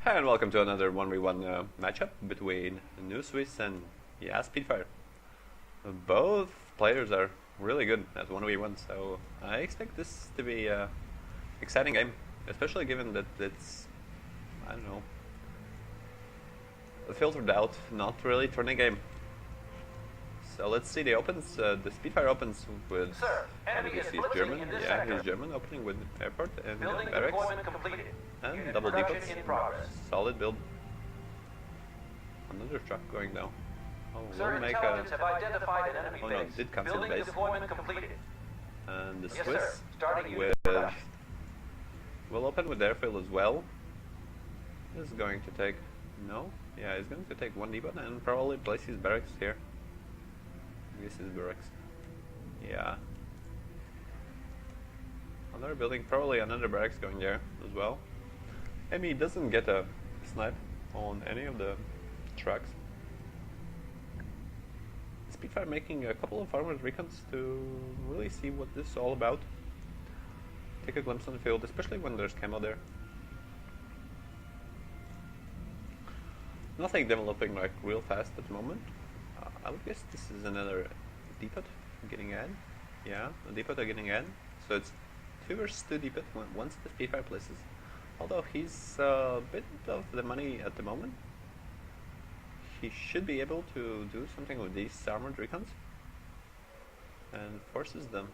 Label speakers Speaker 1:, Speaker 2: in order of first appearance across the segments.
Speaker 1: Hi and welcome to another 1v1 matchup between U.S.S and Speedfire. Both players are really good at 1v1, so I expect this to be an exciting game, especially given that it's, I don't know, a filtered out, not really tourney game. So let's see the opens. The Speedfire opens with, he's German, he's German, opening with airport and barracks and double depots. Solid build. Another truck going down. Oh, we'll make a... Oh no, it did cancel the base. And the Swiss with... We'll open with airfield as well. This is going to take... No? Yeah, he's going to take one depot and probably place his barracks here. This is barracks. Yeah. Another building, probably another barracks going there as well. Maybe he doesn't get a snipe on any of the trucks. Speedfire making a couple of armored recons to really see what this is all about. Take a glimpse on the field, especially when there's camo there. Nothing developing like real fast at the moment. I would guess this is another depot getting in. Yeah, a depot getting in. So it's 2 versus 2 depot once the Speedfire places. Although he's a bit of the money at the moment. He should be able to do something with these armored recons. And forces them.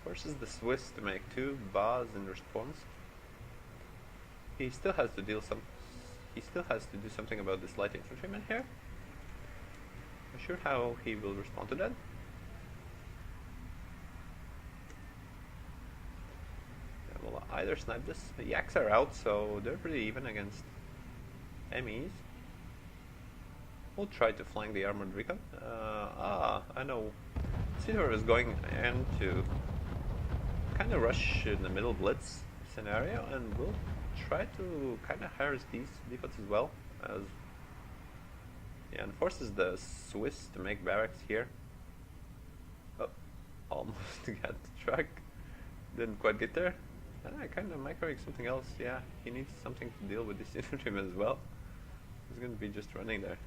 Speaker 1: Forces the Swiss to make 2 bars in response. He still has to deal some... He still has to do something about this light infantryman here. Not sure how he will respond to that. Yeah, we'll either snipe this. The Yaks are out, so they're pretty even against MEs. We'll try to flank the armored recon. I know. Speedfire is going in to kind of rush in the middle blitz scenario, and we'll try to kind of harass these depots as well, as and forces the Swiss to make barracks here. Oh, almost got the truck. Didn't quite get there. Kind of microing something else. Yeah, he needs something to deal with this infantryman as well. He's going to be just running there.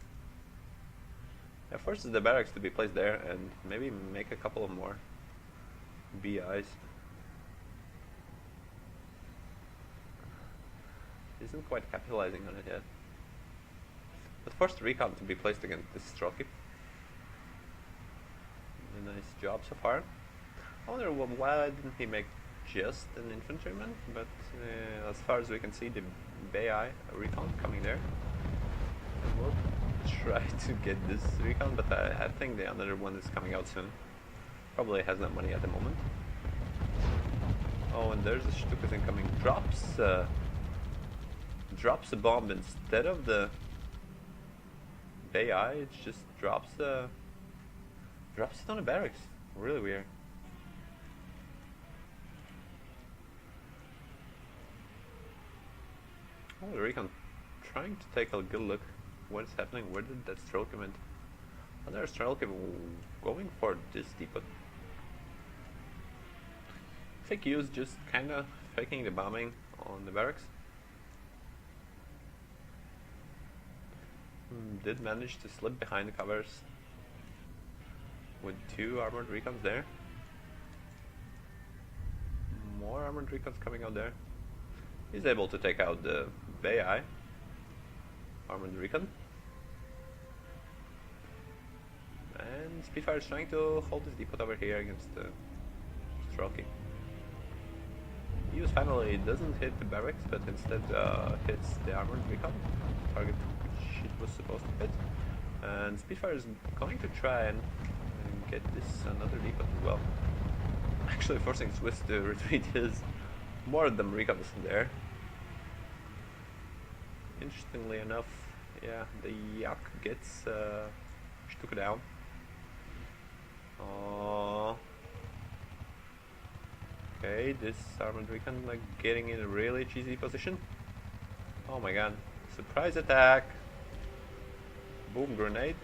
Speaker 1: Yeah, forces the barracks to be placed there and maybe make a couple of more BIs. Isn't quite capitalizing on it yet. But forced recon to be placed against this trophy. A nice job so far. I wonder why didn't he make just an infantryman, but as far as we can see, the BI recon coming there. And we'll try to get this recon, but I think the other one is coming out soon. Probably has no money at the moment. Oh, and there's a Stukas incoming. Drops a bomb instead of the BI. It just drops it on the barracks. Really weird. Oh, the recon trying to take a good look. What is happening? Where did that stroke come in? Another stroke going for this depot. Fake use, just kinda faking the bombing on the barracks. Did manage to slip behind the covers with 2 armored recons there. More armored recons coming out there. He's able to take out the BI armored recon. And Speedfire is trying to hold this depot over here against the Strokey. U.S. finally doesn't hit the barracks, but instead hits the armored recon target which it was supposed to hit. And Speedfire is going to try and get this another depot as well. Actually forcing Swiss to retreat is more of them recons there. Interestingly enough, yeah, the Yak gets Stuka down. Okay, this armored recon like getting in a really cheesy position. Oh my god, surprise attack! Boom, grenade.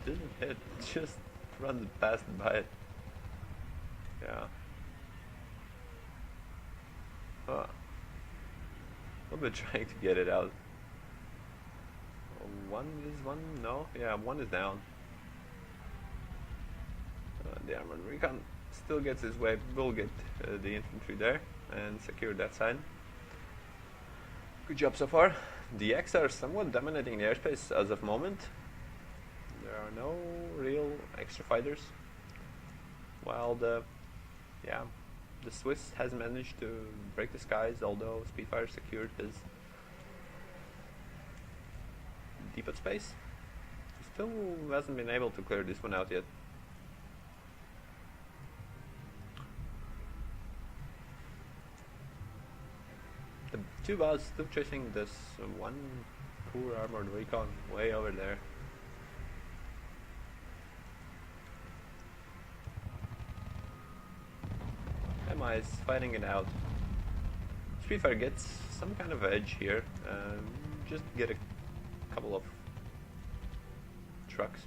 Speaker 1: Didn't hit, just runs past by it. Yeah. little bit trying to get it out. One, no? Yeah, one is down. The armored recon still gets his way, will get the infantry there and secure that side. Good job so far. The X are somewhat dominating the airspace as of moment. There are no real extra fighters. While the Swiss has managed to break the skies, although Speedfire secured his depot space. He still hasn't been able to clear this one out yet. The two bots still chasing this one poor armored recon way over there. MI is fighting it out. Speedfire gets some kind of edge here. Just get a couple of trucks.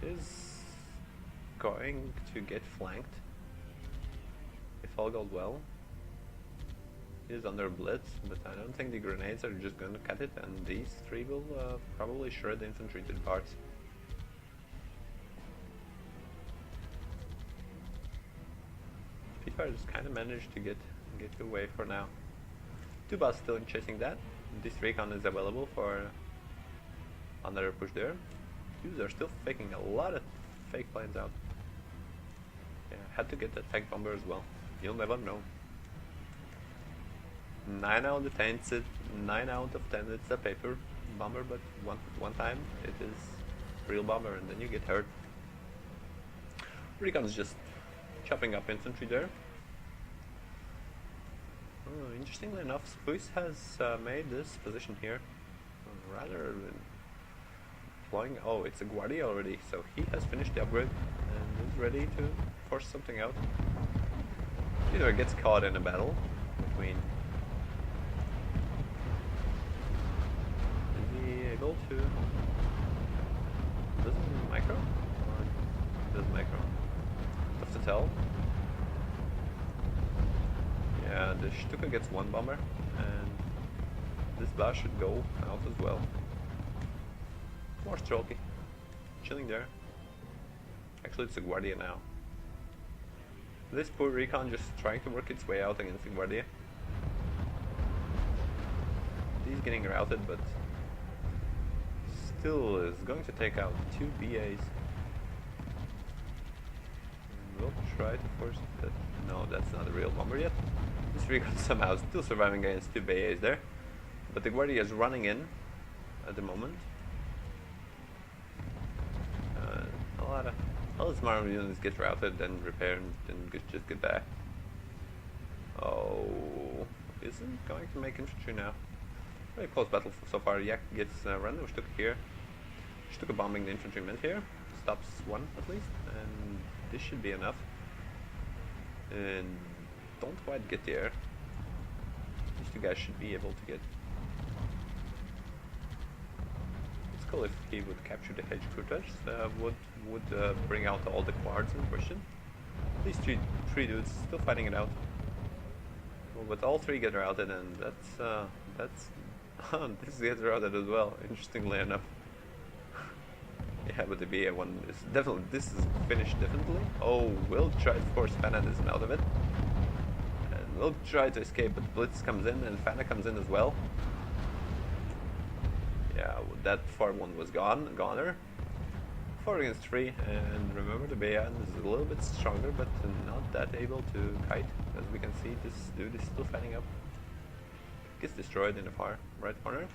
Speaker 1: Is going to get flanked if all goes well. Is under Blitz, but I don't think the grenades are just going to cut it, and these three will probably shred the infantry to the parts. Speedfire just kind of managed to get away for now. Two bots still chasing that. This recon is available for another push there. Twos are still faking a lot of fake planes out. Yeah, had to get that fake bomber as well. You'll never know. 9 out of 10 it's a paper bomber, but one time it is real bomber, and then you get hurt. Recon's just chopping up infantry there. Interestingly enough, Swiss has made this position here rather deploying. Oh, it's a Guardia already, so he has finished the upgrade and is ready to force something out. Either gets caught in a battle between. To does it micro or does micro? Tough to tell. Yeah, the Stuka gets one bomber, and this blast should go out as well. More Strelky, chilling there. Actually, it's a Guardia now. This poor recon just trying to work its way out against the Guardia. He's getting routed, but still is going to take out two BAs. We'll try to force that. No, that's not a real bomber yet. This recon somehow still surviving against two BAs there. But the Guardia is running in at the moment. A lot of smart units get routed, then repair, and then just get back. Oh, isn't going to make infantry now. Very close battle so far. Yak gets random Stuka here. Stuka bombing the infantrymen here. Stops one at least, and this should be enough. And don't quite get there. These two guys should be able to get. It's cool if he would capture the hedge cortege. Would bring out all the quads in question. These three dudes still fighting it out. Well, but all three get routed, and that's. This gets routed as well, interestingly enough. Yeah, but the BA one is definitely, this is finished definitely. Oh, we'll try to force Fanatism out of it. And we'll try to escape, but Blitz comes in and Fana comes in as well. Yeah, that far one was goner. 4 against 3, and remember the BA is a little bit stronger, but not that able to kite. As we can see, this dude is still fighting up. Gets destroyed in the far right corner.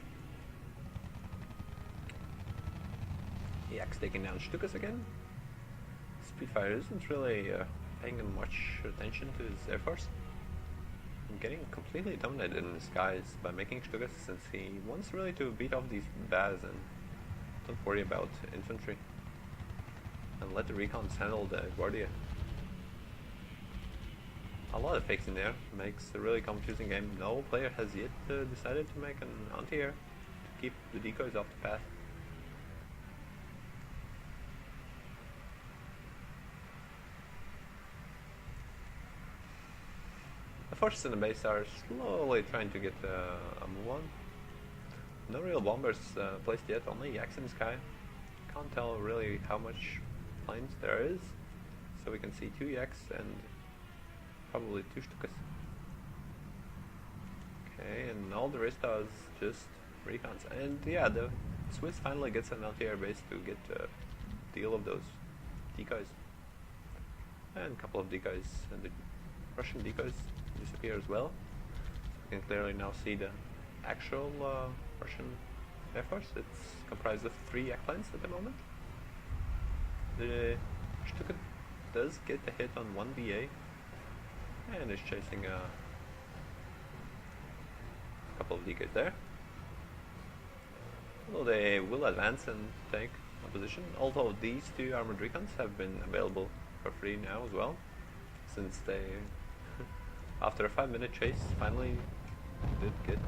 Speaker 1: Yak's taking down Stukas again. Speedfire isn't really paying much attention to his air force. Getting completely dominated in the skies by making Stukas, since he wants really to beat off these Baz and don't worry about infantry. And let the recons handle the Guardia. A lot of fakes in there, makes a really confusing game. No player has yet decided to make an anti-air to keep the decoys off the path. The forces in the base are slowly trying to get a move on. No real bombers placed yet, only yaks in the sky. Can't tell really how much planes there is. So we can see 2 yaks and probably 2 Stukas. Okay, and all the rest is just recons. And yeah, the Swiss finally gets an anti-air base to get a deal of those decoys. And a couple of decoys, and the Russian decoys disappear as well. You can clearly now see the actual Russian Air Force. It's comprised of 3 yak planes at the moment. The Stuka does get a hit on 1 BA and is chasing a couple of decoys there. Well, they will advance and take a position, although these 2 armored recons have been available for free now as well, since they after a 5-minute chase finally did get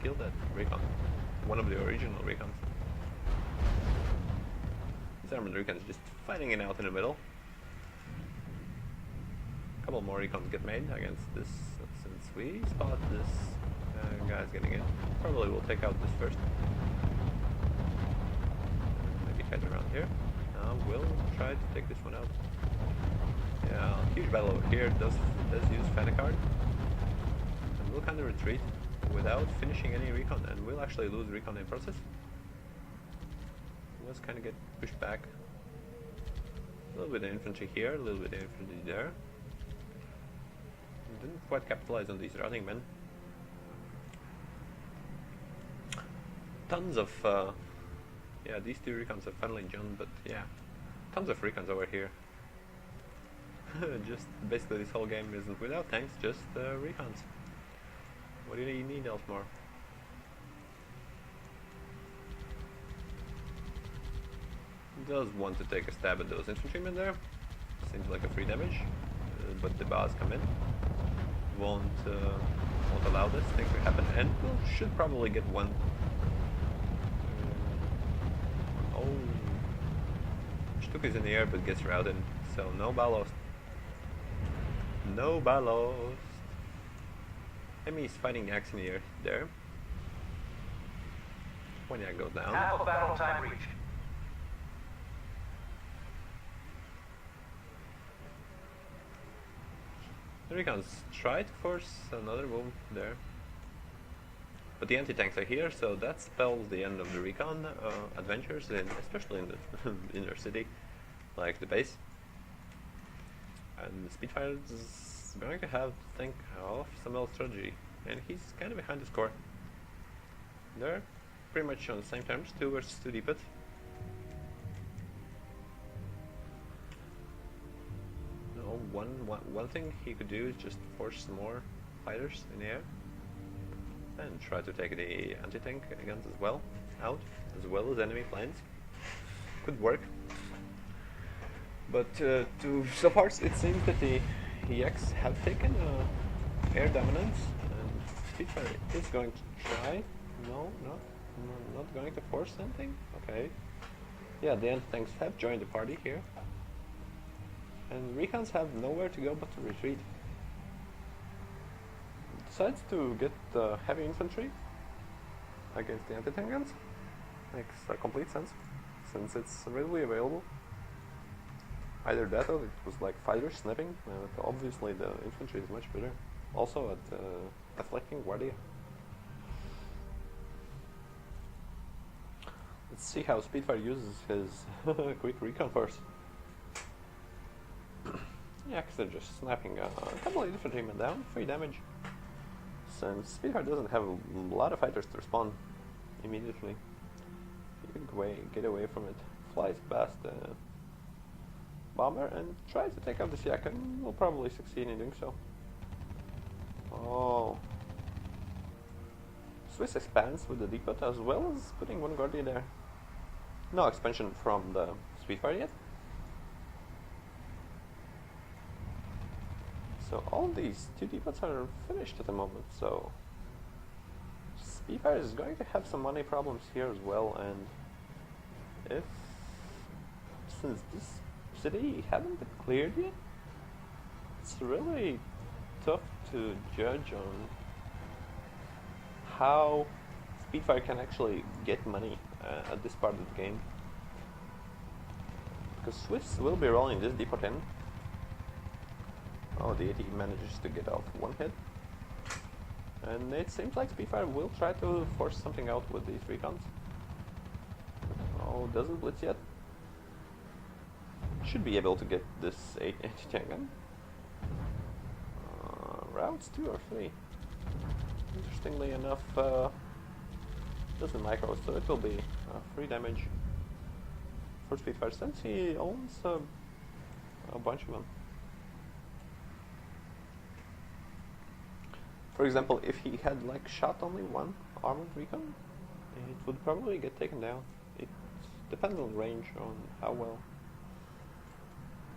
Speaker 1: killed that recon, one of the original recons. These armored recons just fighting it out in the middle. A couple more recons get made against this, since we spot this guy's getting in. Probably we'll take out this first. Maybe head around here. We'll try to take this one out. Yeah, huge battle over here. Does use Fanacard. And we'll kind of retreat without finishing any recon, and we'll actually lose recon in process. Let's kind of get pushed back. A little bit of infantry here, a little bit of infantry there. Didn't quite capitalize on these routing men. Tons of yeah, these 2 recons have finally jumped, but yeah, tons of recons over here. Just basically this whole game isn't without tanks, just recons. What do you need else more? Does want to take a stab at those infantrymen there. Seems like a free damage, but the bars come in. Won't allow this thing to happen, and we'll should probably get one. Oh, Stuk is in the air but gets routed, so no ballost. No ballost. He's fighting yaks in the air there. One yak goes down.
Speaker 2: Half of battle time reached.
Speaker 1: The recons try to force another move there, but the anti-tanks are here, so that spells the end of the recon adventures, especially in the inner city, like the base. And the Speedfire is going to have to think of some else strategy, and he's kind of behind the score. They're pretty much on the same terms, 2 versus 2 depot. One thing he could do is just force some more fighters in the air and try to take the anti-tank guns as well out, as well as enemy planes. Could work, but so far it seems that the yaks have taken air dominance, and Speedfire is going to try. No, not going to force something. Okay, yeah, the anti-tanks have joined the party here. And recons have nowhere to go but to retreat. Decides to get heavy infantry against the anti-tank guns. Makes complete sense, since it's readily available. Either that or it was like fighters sniping, but obviously the infantry is much better. Also at deflecting Guardia. Let's see how Speedfire uses his quick recon force. Yeah, because they're just snapping a couple of infantrymen down, 3 damage. Since Speedfire doesn't have a lot of fighters to respond immediately, you can get away from it. Flies past the bomber and tries to take out this yak, and will probably succeed in doing so. Oh. Swiss expands with the depot as well as putting 1 Guardia there. No expansion from the Speedfire yet. So all these 2 depots are finished at the moment, so Speedfire is going to have some money problems here as well, and since this city hadn't been cleared yet, it's really tough to judge on how Speedfire can actually get money at this part of the game. Because Swiss will be rolling this depot in. Oh, the 80 manages to get out one hit. And it seems like Speedfire will try to force something out with these recons. Oh, doesn't Blitz yet. Should be able to get this 8 anti-tank gun. Routes 2 or 3. Interestingly enough, doesn't micro, so it will be 3 damage for Speedfire since he owns a bunch of them. For example, if he had like shot only one armored recon, it would probably get taken down. It depends on the range, on how well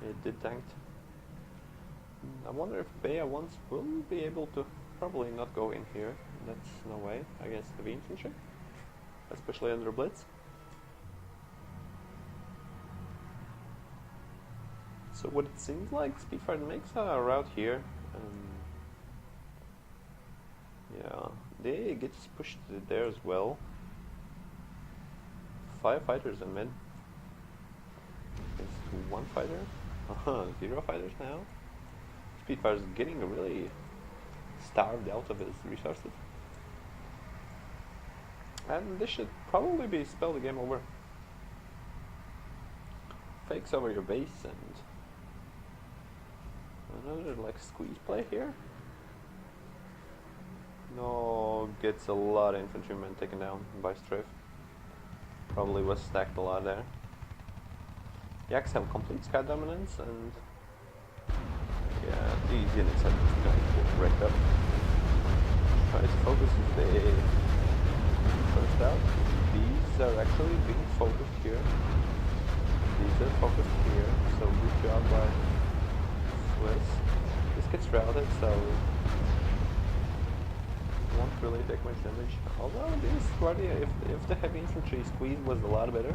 Speaker 1: it did tanked. I wonder if Bea once will be able to probably not go in here. That's no way against heavy infantry, especially under Blitz. So what it seems like, Speedfire makes a route here. Yeah, they get pushed there as well. 5 fighters in mid. It's 1 fighter. 0 fighters now. Speedfire's getting really starved out of his resources. And this should probably be spell the game over. Fakes over your base and another like squeeze play here. No, gets a lot of infantrymen taken down by Strafe. Probably was stacked a lot there. Yaks have complete sky dominance and yeah, these units have just got wrecked up. Tries to focus the first out. These are actually being focused here. These are focused here, so good job by Swiss. This gets routed, so won't really take much damage. Although this Guardia, if the heavy infantry squeeze was a lot better,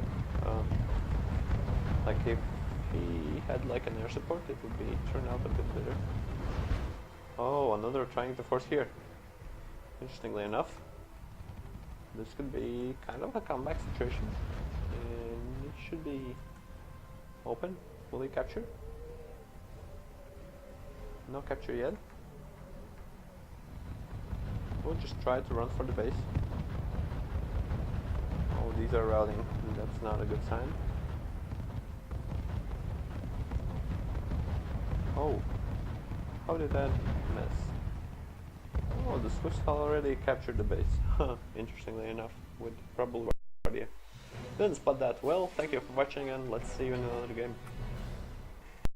Speaker 1: like if he had like an air support, it would be turn out a bit better. Oh, another trying to force here. Interestingly enough, this could be kind of a comeback situation, and it should be open. Will he capture? No capture yet. We'll just try to run for the base. Oh, these are routing. That's not a good sign. Oh, how did that miss? Oh, the Swiss already captured the base. Interestingly enough, with probable idea. Didn't spot that well. Thank you for watching, and let's see you in another game.